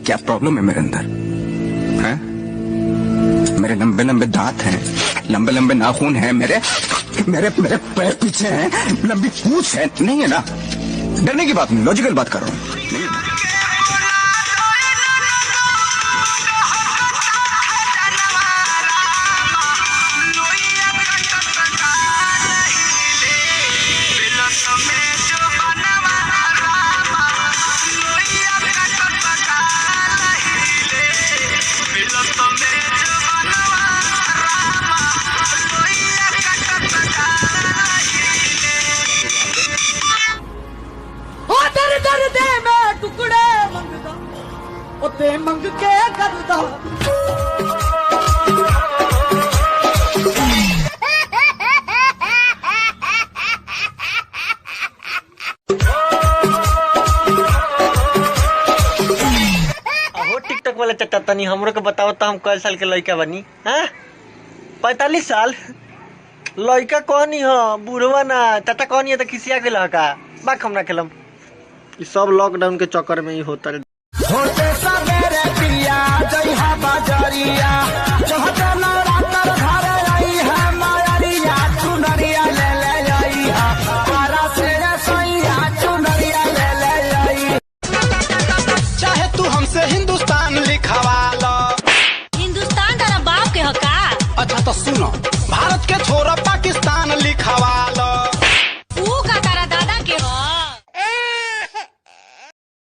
क्या प्रॉब्लम है मेरे अंदर है? मेरे लंबे लंबे दांत हैं, लंबे लंबे नाखून हैं, मेरे मेरे मेरे पैर पीछे हैं, लंबी पूंछ है, नहीं है ना? डरने की बात नहीं, लॉजिकल बात कर रहा हूँ। टुकड़े मंगदा उते मंग के करदा टिकटॉक वाला चट्टा तनी हमरो के बताओ तो हम कई साल के लड़का बनी? हाँ 45 साल लड़का कौन ही हो? बूढ़वा ना चाचा कौन ही है? तो किसिया के लड़का बाक हम ना खेलम। सब लॉकडाउन के चक्कर में ही होता है। होते सवेरे पिया जइहा बाजारिया